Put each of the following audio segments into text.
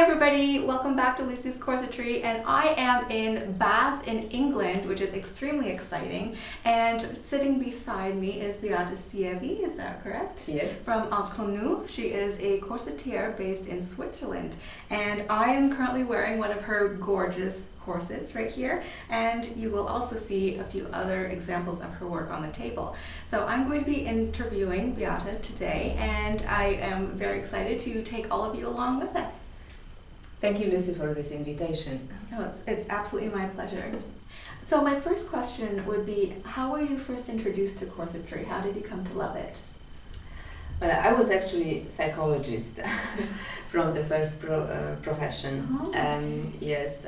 everybody, welcome back to Lucy's Corsetry, and I am in Bath in England, which is extremely exciting, and sitting beside me is Beata Sievi, is that correct? Yes. From Entre Nous. She is a corsetier based in Switzerland, and I am currently wearing one of her gorgeous corsets right here, and you will also see a few other examples of her work on the table. So I'm going to be interviewing Beata today, and I am very excited to take all of you along with us. Thank you, Lucy, for this invitation. Oh, it's absolutely my pleasure. So my first question would be, how were you first introduced to corsetry? How did you come to love it? Well, I was actually a psychologist from the first profession. Oh. Yes.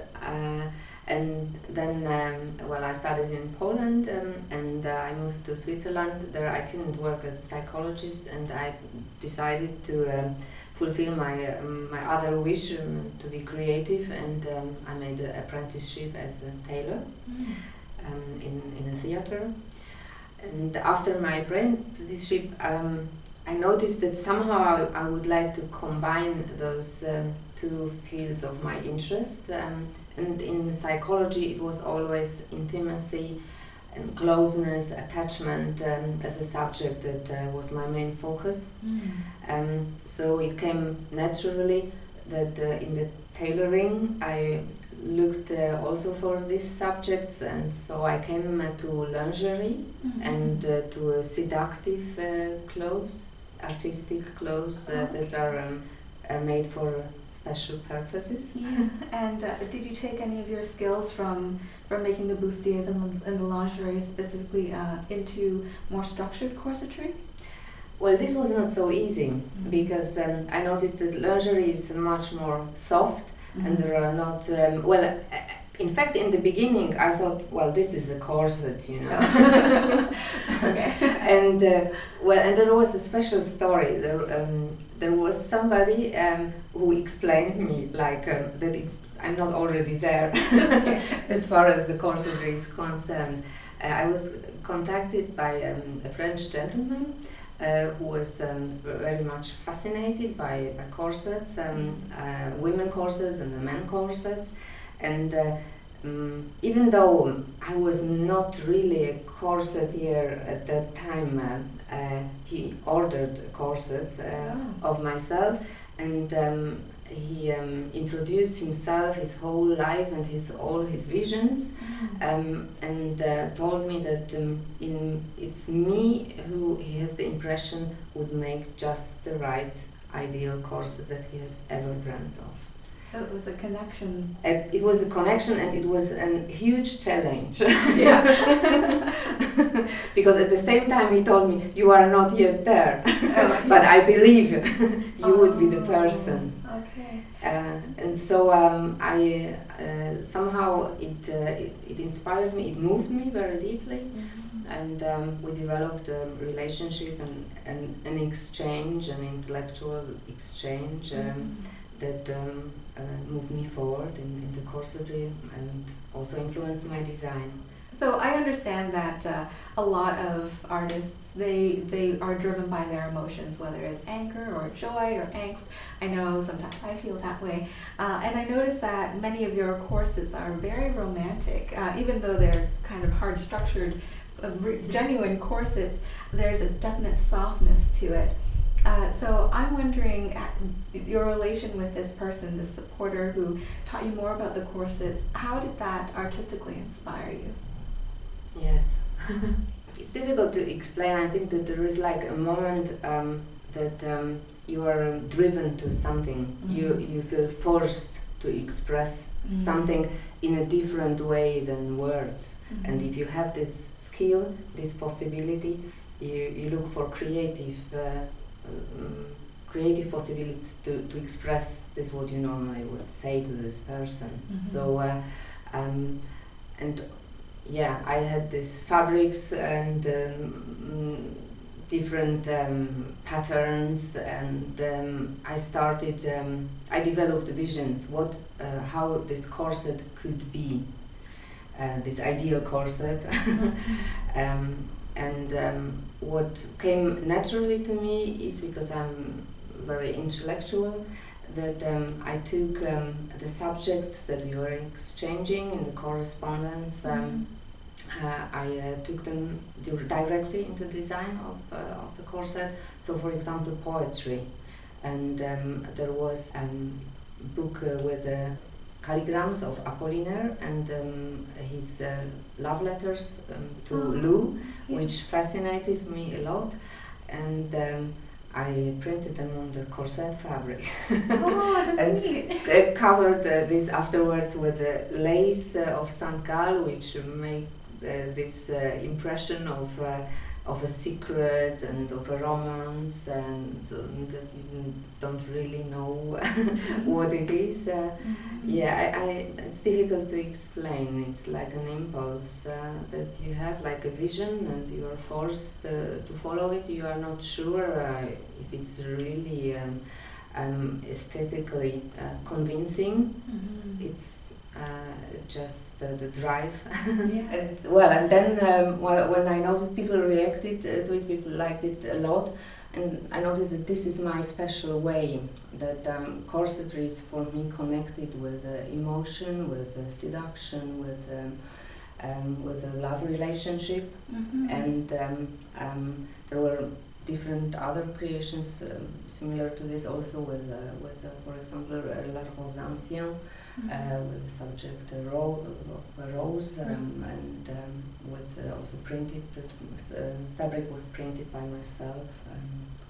And then, I studied in Poland and I moved to Switzerland. There I couldn't work as a psychologist, and I decided to fulfill my other wish to be creative, and I made an apprenticeship as a tailor in a theater. And after my apprenticeship, I noticed that somehow I would like to combine those two fields of my interest. And in psychology, it was always intimacy and closeness, attachment as a subject that was my main focus. So it came naturally that in the tailoring I looked also for these subjects, and so I came to lingerie and to seductive clothes, artistic clothes that are made for special purposes. Yeah. And did you take any of your skills from making the bustiers and the lingerie specifically into more structured corsetry? Well, this was not so easy because I noticed that lingerie is much more soft and there are not, in fact, in the beginning I thought, well, this is a corset, you know. Okay. And there was a special story. There was somebody who explained me that I'm not already there as far as the corsetry is concerned. I was contacted by a French gentleman who was very much fascinated by corsets, women corsets and the men corsets, and even though I was not really a corsetier at that time, he ordered a corset of myself, and he introduced himself, his whole life and all his visions, and told me that it's me who he has the impression would make just the right ideal corset that he has ever dreamt of. So it was a connection. It was a connection, and it was a huge challenge. Yeah. Because at the same time he told me, you are not yet there, but I believe you would be the person. Okay. And so I somehow it inspired me, it moved me very deeply, and we developed a relationship and an exchange, an intellectual exchange that moved me forward in the corsetry and also influenced my design. So I understand that a lot of artists, they are driven by their emotions, whether it's anger or joy or angst. I know sometimes I feel that way. And I notice that many of your corsets are very romantic. Even though they're kind of hard structured, genuine corsets, there's a definite softness to it. So I'm wondering, your relation with this person, this supporter who taught you more about the corsets, how did that artistically inspire you? Yes. It's difficult to explain. I think that there is like a moment that you are driven to something. You feel forced to express something in a different way than words. And if you have this skill, this possibility, you look for creative possibilities to express this what you normally would say to this person. So I had these fabrics and different patterns, and I developed visions how this corset could be, this ideal corset. What came naturally to me is because I'm very intellectual, that I took the subjects that we were exchanging in the correspondence. I took them directly into design of the corset. So, for example, poetry, and there was a book with calligrams of Apollinaire and his love letters to Lou, which fascinated me a lot, and I printed them on the corset fabric. Oh, that's and neat. covered this afterwards with lace of St. Gall, which made this impression of a secret and of a romance, and that you don't really know what it is. Yeah, it's difficult to explain. It's like an impulse that you have, like a vision, and you are forced to follow it. You are not sure if it's really aesthetically convincing. It's just the drive. And then when I noticed people reacted to it, people liked it a lot, and I noticed that this is my special way, that corsetry is for me connected with emotion, with seduction, with a love relationship, and there were different other creations similar to this also with for example, La Rose Ancienne, with the subject of a rose, and with also printed, fabric was printed by myself,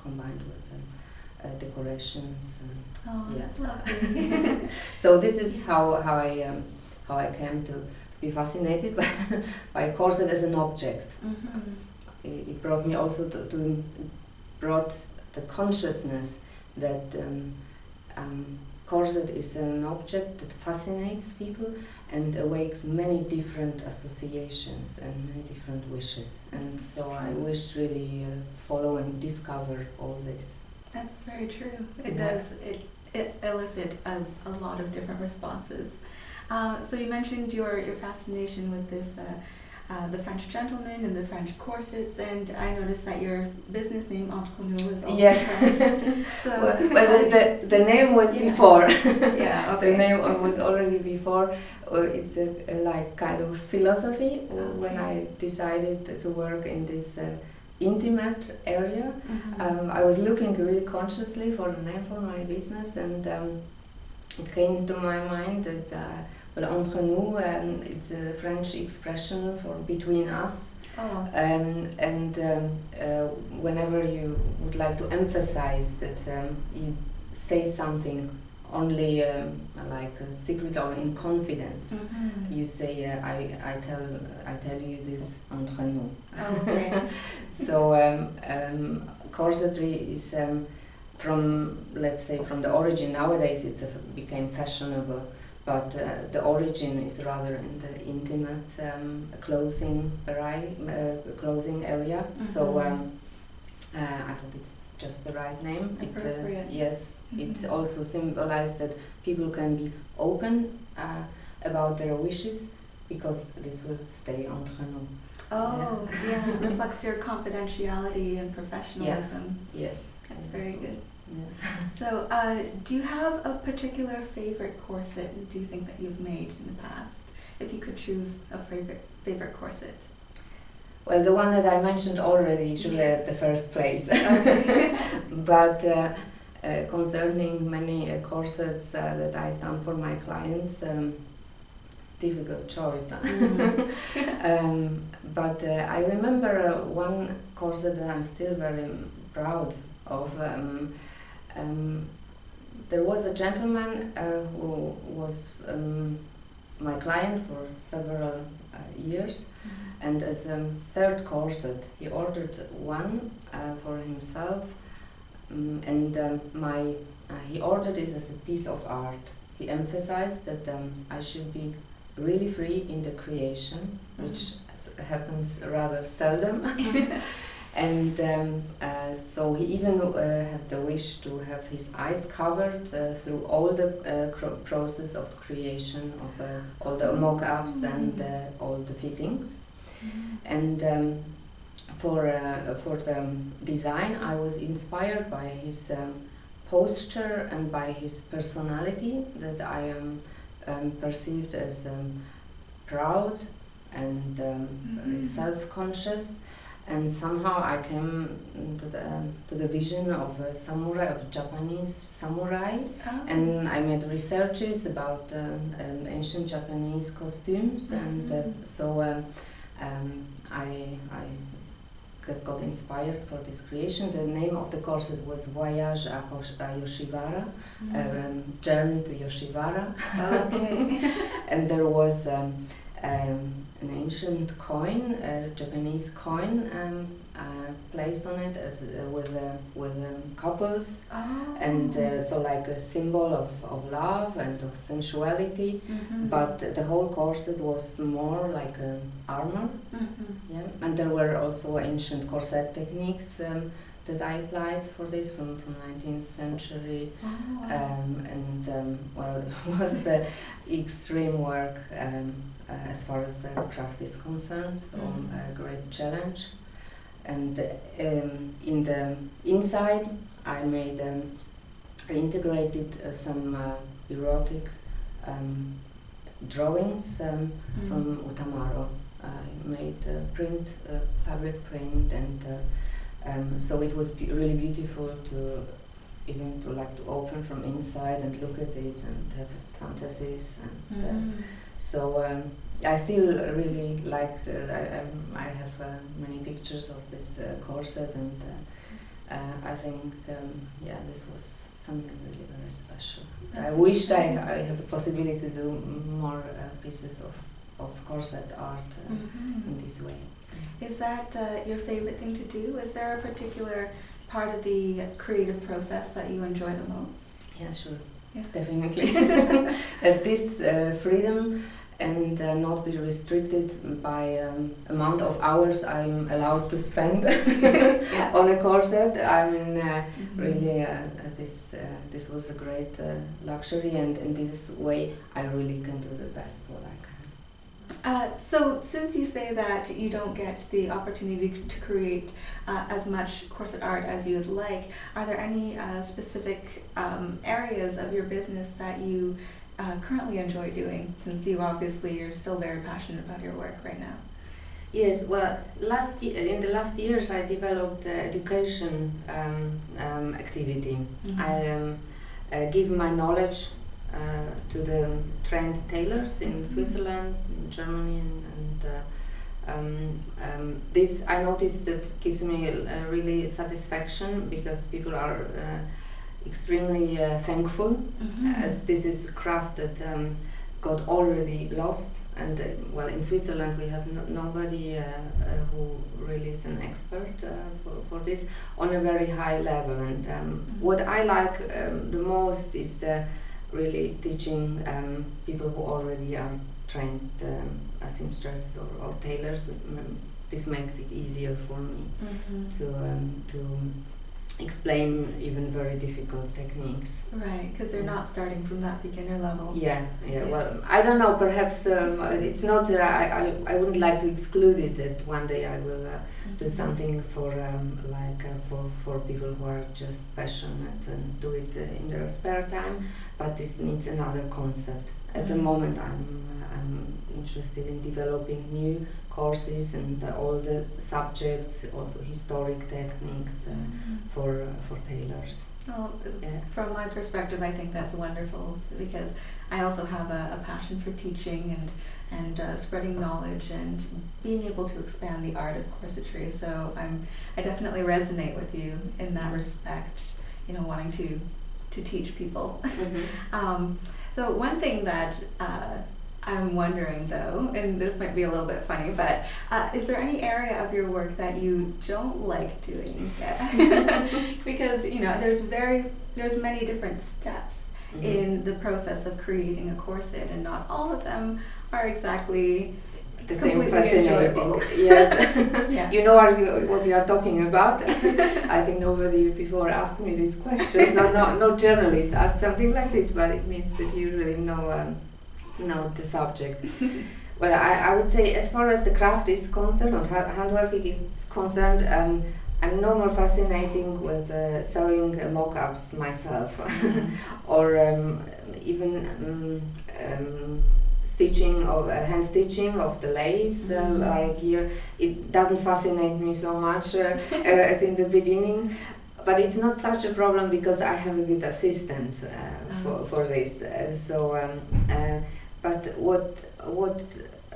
combined with decorations. That's lovely. So this is how I came to be fascinated by corset as an object. It brought me also brought the consciousness that corset is an object that fascinates people and awakes many different associations and many different wishes. And so I wish really follow and discover all this. That's very true. It does. It elicits a lot of different responses. So you mentioned your fascination with this. The French gentleman and the French corsets, and I noticed that your business name Entre Nous is also French. So well, the name was before. Yeah, okay. The name was already before. It's a like kind of philosophy. When I decided to work in this intimate area, I was looking really consciously for a name for my business, and it came to my mind that well, Entre Nous, it's a French expression for between us. And whenever you would like to emphasize that you say something only like a secret or in confidence, you say I tell you this Entre Nous. Okay. So corsetry is from, let's say, from the origin. Nowadays it became fashionable. But the origin is rather in the intimate clothing area. So I thought it's just the right name. Appropriate. Yes, it also symbolizes that people can be open about their wishes, because this will stay entre nous. Oh, yeah, it reflects your confidentiality and professionalism. Yeah. Yes. That's very good. Yeah. So, do you have a particular favorite corset, do you think, that you've made in the past? If you could choose a favorite corset. Well, the one that I mentioned already should at the first place. But concerning many corsets that I've done for my clients, difficult choice. But I remember one corset that I'm still very proud of. There was a gentleman who was my client for several years, and as a third corset he ordered one for himself, and he ordered it as a piece of art. He emphasized that I should be really free in the creation, which happens rather seldom. And so he even had the wish to have his eyes covered through all the process of creation, of all the mock-ups and all the fittings. And for the design, I was inspired by his posture and by his personality that I am perceived as proud and very self-conscious. And somehow I came to the vision of a samurai, of a Japanese samurai, and I made researches about ancient Japanese costumes, and so I got inspired for this creation. The name of the corset was Voyage à Yoshiwara, Journey to Yoshiwara. Okay. And there was an ancient coin, a Japanese coin, placed on it as with couples, and so like a symbol of love and of sensuality. But the whole corset was more like an armor. Yeah, and there were also ancient corset techniques that I applied for this from 19th century. Well, it was extreme work as far as the craft is concerned, so a great challenge. And in the inside I made I integrated some erotic drawings from Utamaro. I made print, fabric print, and so it was really beautiful to even to open from inside and look at it and have fantasies, and so I still really like. I have many pictures of this corset, and I think this was something really very special. I wished I had the possibility to do more pieces of corset art in this way. Is that your favorite thing to do? Is there a particular part of the creative process that you enjoy the most? Yeah, sure. Yeah. Definitely. Have this freedom and not be restricted by amount of hours I'm allowed to spend on a corset. I mean, really, this was a great luxury, and in this way, I really can do the best what I can. So, since you say that you don't get the opportunity to create as much corset art as you would like, are there any specific areas of your business that you currently enjoy doing, since you're still very passionate about your work right now? Yes, well, in the last years I developed education activity. I give my knowledge to the trained tailors in Switzerland, in Germany, and this I noticed that gives me a really satisfaction, because people are extremely thankful, as this is a craft that got already lost, and well, in Switzerland we have nobody who really is an expert for this on a very high level, and what I like the most is really teaching people who already are trained seamstresses or tailors. This makes it easier for me to explain even very difficult techniques. Right, because they're not starting from that beginner level. Yeah. Well, I don't know. Perhaps it's not. I wouldn't like to exclude it that one day I will do something for for people who are just passionate and do it in their spare time. But this needs another concept. At the moment, I'm interested in developing new courses and all the subjects, also historic techniques for tailors. Well, from my perspective, I think that's wonderful, because I also have a passion for teaching and spreading knowledge and being able to expand the art of corsetry. So I definitely resonate with you in that respect. Wanting to teach people. So one thing that I'm wondering, though, and this might be a little bit funny, but is there any area of your work that you don't like doing? Because there's many different steps in the process of creating a corset, and not all of them are exactly the same fascinating. Yes. Yeah. You know what you are talking about. I think nobody before asked me this question. No journalist asked something like this, but it means that you really know the subject. Well, I would say, as far as the craft is concerned, or handworking is concerned, I'm no more fascinating with sewing mock-ups myself, or even stitching of hand stitching of the lace. Like here, it doesn't fascinate me so much as in the beginning. But it's not such a problem because I have a good assistant for this. But what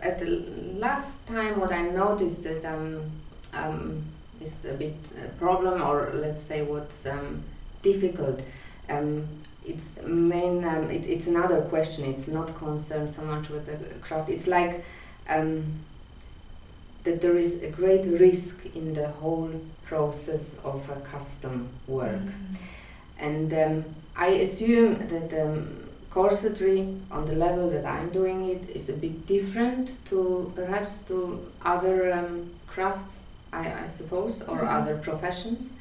at the last time what I noticed that is a bit a problem, or let's say what's difficult. It's it's another question. It's not concerned so much with the craft. It's like that there is a great risk in the whole process of a custom work, and I assume that corsetry on the level that I'm doing it is a bit different to perhaps to other crafts, I suppose, or other professions,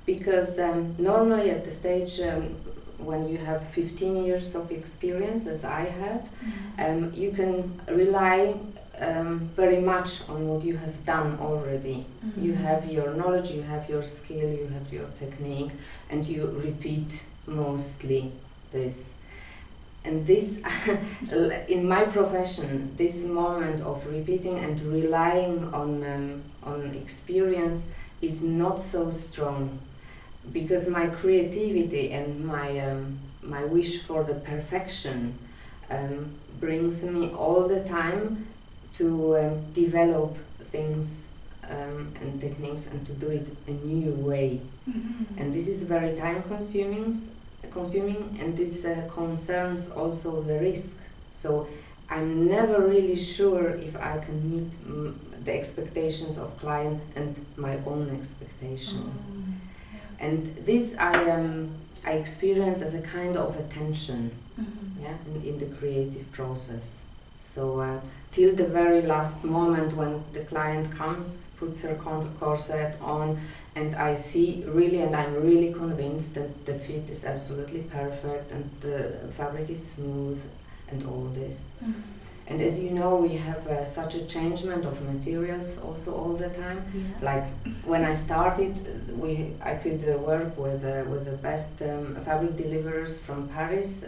because normally at the stage when you have 15 years of experience, as I have, you can rely very much on what you have done already. You have your knowledge, you have your skill, you have your technique, and you repeat mostly this. And this, in my profession, this moment of repeating and relying on experience is not so strong, because my creativity and my wish for the perfection brings me all the time to develop things and techniques and to do it a new way. And this is very time consuming, and this concerns also the risk. So I'm never really sure if I can meet the expectations of client and my own expectation. And this I experience as a kind of a tension, in the creative process. So till the very last moment when the client comes, puts her corset on, and I see really, and I'm really convinced that the fit is absolutely perfect and the fabric is smooth and all this. And as you know, we have such a changement of materials also all the time. Like when I started, I could work with the best fabric deliverers from Paris.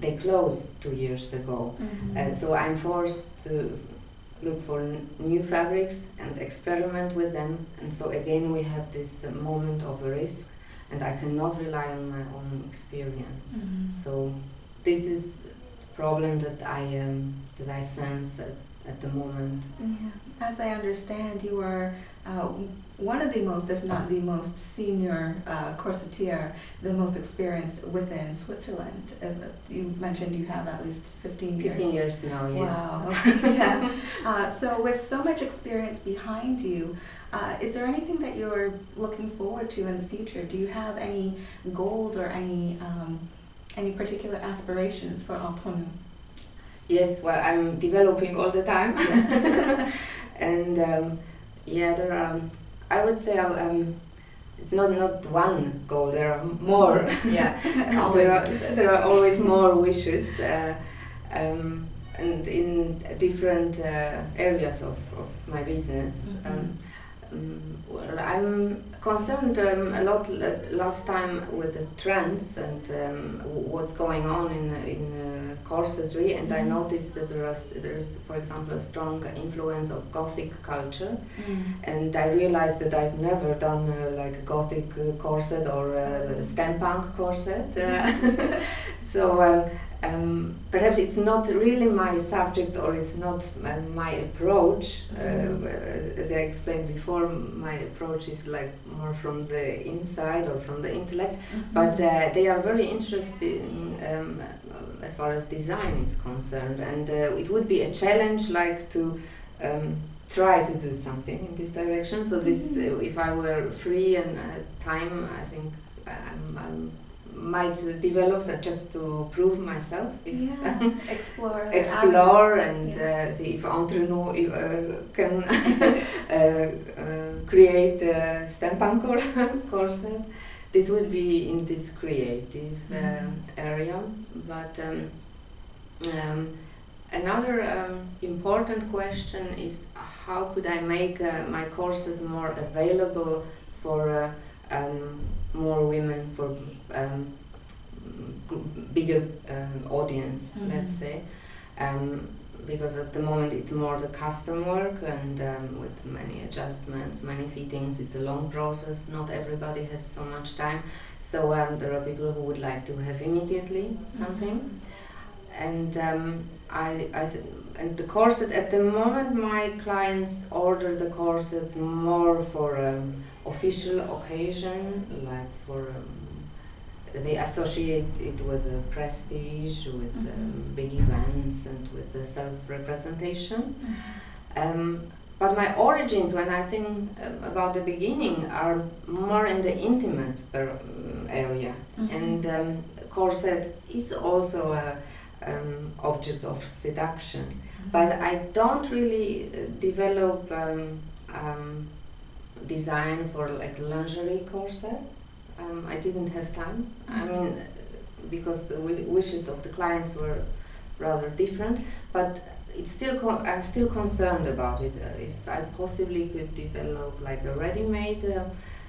They closed 2 years ago, so I'm forced to look for new fabrics and experiment with them. And so again, we have this moment of a risk, and I cannot rely on my own experience. So this is problem that I sense at the moment. As I understand, you are one of the most, if not the most senior corsetier, the most experienced within Switzerland. You mentioned you have at least 15 years. 15 years now, yes. Wow. So with so much experience behind you, is there anything that you're looking forward to in the future? Do you have any goals or any particular aspirations for Entre Nous? Yes, well, I'm developing all the time. And there are, I would say, it's not one goal, there are more. There are always more wishes, and in different areas of my business. Well, I'm concerned a lot last time with the trends and what's going on in corsetry, and I noticed that there is, for example, a strong influence of Gothic culture, and I realized that I've never done like a Gothic corset or a steampunk corset. So perhaps it's not really my subject, or it's not my approach. As I explained before, my approach is like more from the inside or from the intellect, but they are very interested as far as design is concerned, and it would be a challenge like to try to do something in this direction. So this, if I were free and time, I think I might develop that just to prove myself. Explore and see if Entre Nous can create a steampunk corset. This would be in this creative area, but Another important question is how could I make my corset more available for more women, for bigger audience, let's say. Because at the moment it's more the custom work and with many adjustments, many fittings, it's a long process, not everybody has so much time. So there are people who would like to have immediately something. And and the corsets, at the moment my clients order the corsets more for official occasion, like for they associate it with prestige, with big events and with the self-representation. But my origins, when I think about the beginning, are more in the intimate area. And corset is also a object of seduction. But I don't really develop design for like lingerie corset. I didn't have time. I mean, because the wishes of the clients were rather different. But it's still I'm still concerned about it. If I possibly could develop like a ready-made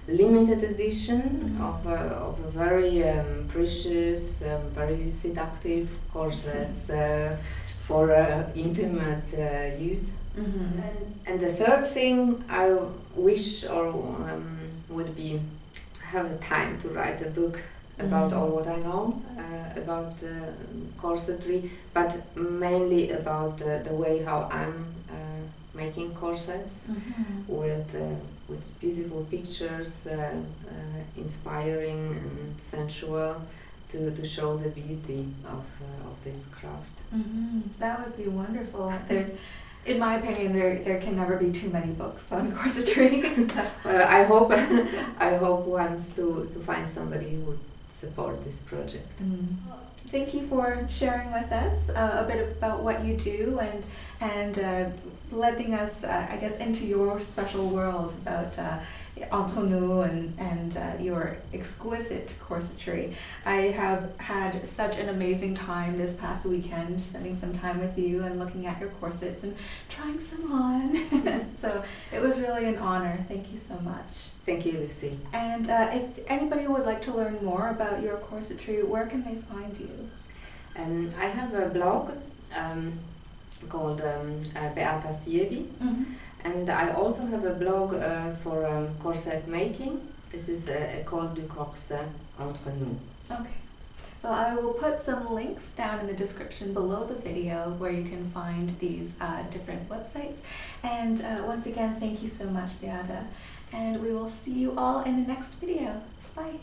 limited edition of a very precious, very seductive corsets for intimate use. And the third thing I wish or would be have a time to write a book about all what I know about corsetry, but mainly about the way how I'm making corsets with beautiful pictures, inspiring and sensual, to show the beauty of this craft. That would be wonderful. There's, in my opinion, there can never be too many books on corsetry. I hope once to find somebody who would support this project. Thank you for sharing with us a bit about what you do and letting us, I guess, into your special world about Entre Nous and your exquisite corsetry. I have had such an amazing time this past weekend spending some time with you and looking at your corsets and trying some on. So it was really an honor. Thank you so much. Thank you, Lucy. And if anybody would like to learn more about your corsetry, where can they find you? I have a blog called Beata Sievi, and I also have a blog for corset making. This is called du corset Entre Nous. Okay. So I will put some links down in the description below the video where you can find these different websites. And once again, thank you so much, Beata. And we will see you all in the next video. Bye.